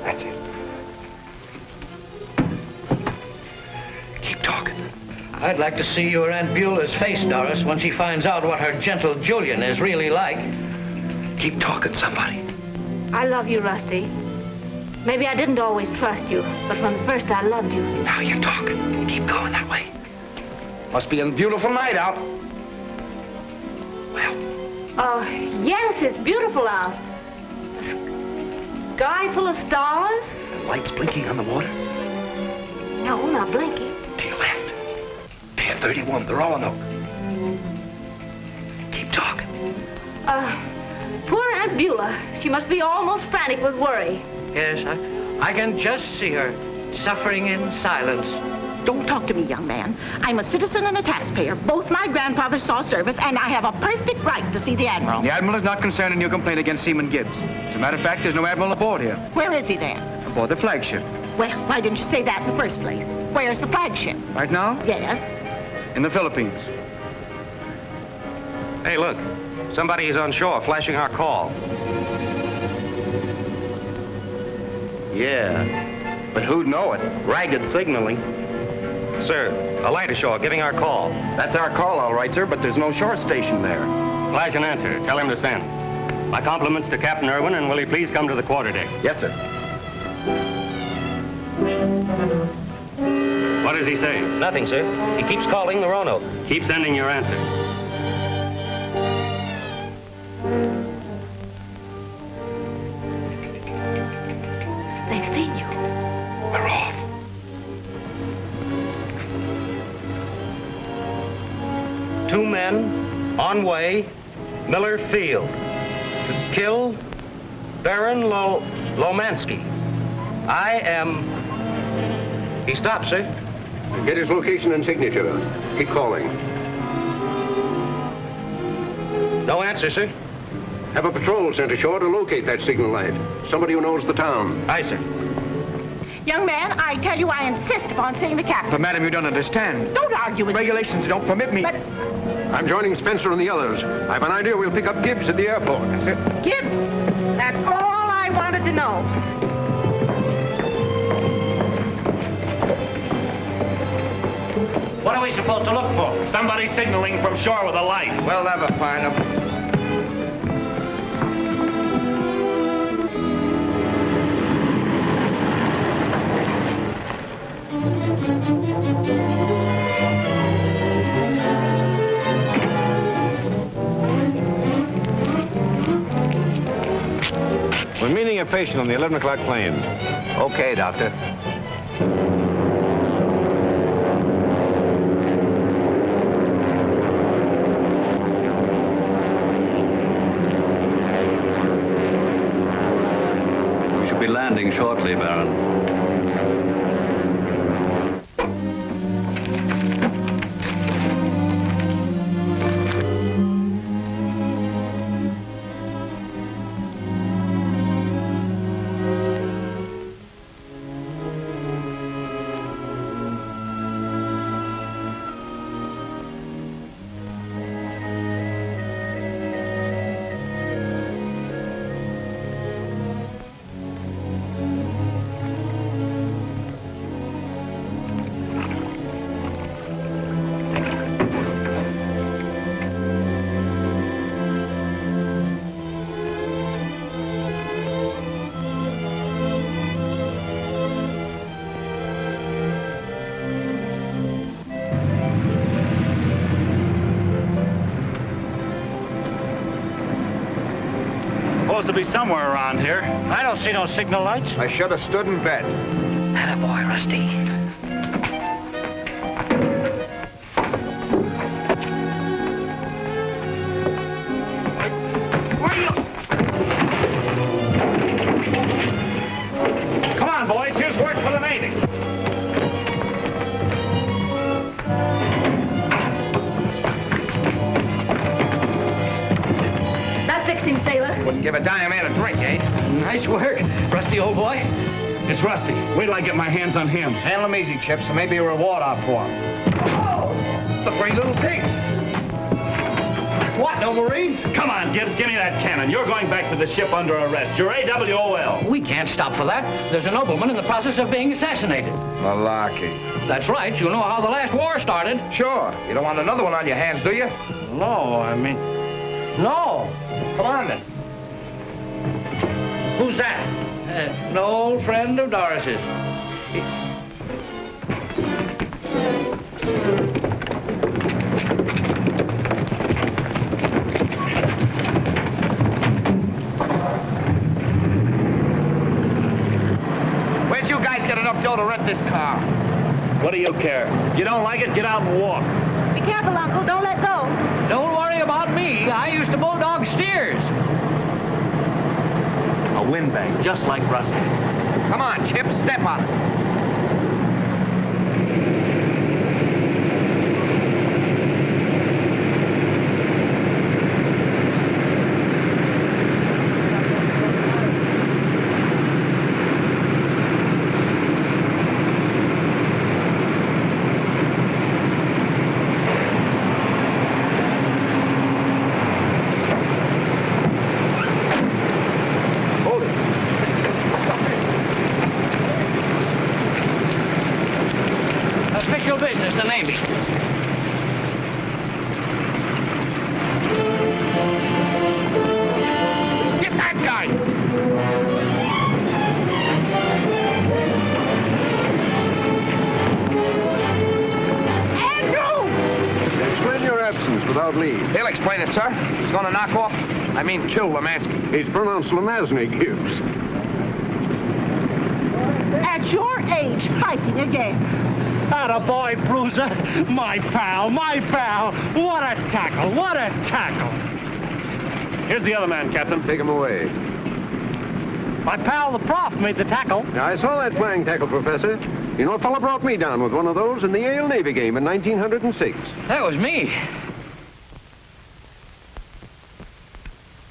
That's it. Keep talking. I'd like to see your Aunt Beulah's face, Doris, when she finds out what her gentle Julian is really like. Keep talking, somebody. I love you, Rusty. Maybe I didn't always trust you, but from the first I loved you. Now you're talking. Keep going that way. Must be a beautiful night out. Oh, yes, it's beautiful out. Sky full of stars? The lights blinking on the water? No, not blinking. To your left. Pier 31, the Roanoke. Keep talking. Poor Aunt Beulah. She must be almost frantic with worry. Yes, I can just see her, suffering in silence. Don't talk to me, young man. I'm a citizen and a taxpayer. Both my grandfathers saw service, and I have a perfect right to see the Admiral. The Admiral is not concerned in your complaint against Seaman Gibbs. As a matter of fact, there's no Admiral aboard here. Where is he then? Aboard the flagship. Well, why didn't you say that in the first place? Where's the flagship? Right now? Yes. In the Philippines. Hey, look. Somebody is on shore flashing our call. Yeah, but who'd know it? Ragged signaling. Sir, a light ashore giving our call. That's our call, all right, sir, but there's no shore station there. Flash an answer. Tell him to send. My compliments to Captain Irwin, and will he please come to the quarterdeck? Yes, sir. What does he say? Nothing, sir. He keeps calling the Roanoke. Keep sending your answer. They've seen you. We're off. Two men, on way, Miller Field, to kill Baron Lomansky. I am... He stopped, sir. Get his location and signature. Keep calling. No answer, sir. Have a patrol sent ashore to locate that signal light. Somebody who knows the town. Aye, sir. Young man, I tell you I insist upon seeing the captain. But, madam, you don't understand. Don't argue with me. Regulations don't permit me. But... I'm joining Spencer and the others. I have an idea we'll pick up Gibbs at the airport. That's it. Gibbs, that's all I wanted to know. What do are we supposed to look for? Somebody signaling from shore with a light. We'll never find them. We're meeting a patient on the 11 o'clock plane. Okay, Doctor. We should be landing shortly, Baron. Supposed to be somewhere around here. I don't see no signal lights. I should have stood in bed. Attaboy, Rusty. Come on, boys. Here's work for the Navy. That fixed him, sailor. Wouldn't give a damn man a drink, eh? Nice work, Rusty, old boy. It's Rusty. Wait till I get my hands on him. Handle him easy, Chips, and maybe a reward out for him. Oh, the three little pigs. What, no Marines? Come on, Gibbs, give me that cannon. You're going back to the ship under arrest. You're AWOL. We can't stop for that. There's a nobleman in the process of being assassinated. Malarkey. That's right. You know how the last war started. Sure. You don't want another one on your hands, do you? No, I mean... No. Come on, then. Who's that? An old friend of Doris's. Where'd you guys get enough dough to rent this car? What do you care? You don't like it? Get out and walk. Be careful, Uncle. Don't let go. Don't worry about me. I used to bulldog steers. A windbag, just like Rusty. Come on, Chip, step on it. Official business, the Navy. Get that guy! They explain your absence without leave. He'll explain it, sir. He's going to knock off, kill Lemansky. He's pronounced Lemansky, Gibbs. At your age, fighting again. Attaboy, Bruiser. My pal, my pal. What a tackle, what a tackle. Here's the other man, Captain. Take him away. My pal, the prof, made the tackle. Now, I saw that flying tackle, Professor. You know, a fella brought me down with one of those in the Yale Navy game in 1906. That was me.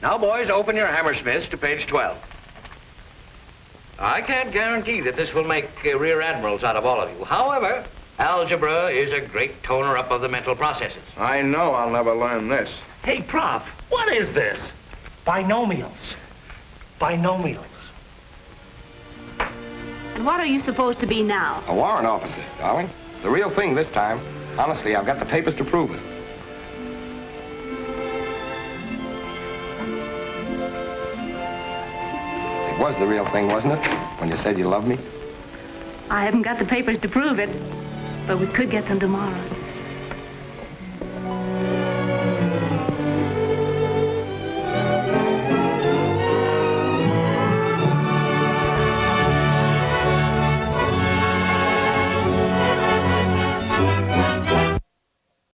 Now, boys, open your Hammersmiths to page 12. I can't guarantee that this will make rear admirals out of all of you. However, algebra is a great toner-up of the mental processes. I know I'll never learn this. Hey, Prof, what is this? Binomials. Binomials. And what are you supposed to be now? A warrant officer, darling. The real thing this time. Honestly, I've got the papers to prove it. It was the real thing, wasn't it? When you said you loved me? I haven't got the papers to prove it, but we could get them tomorrow.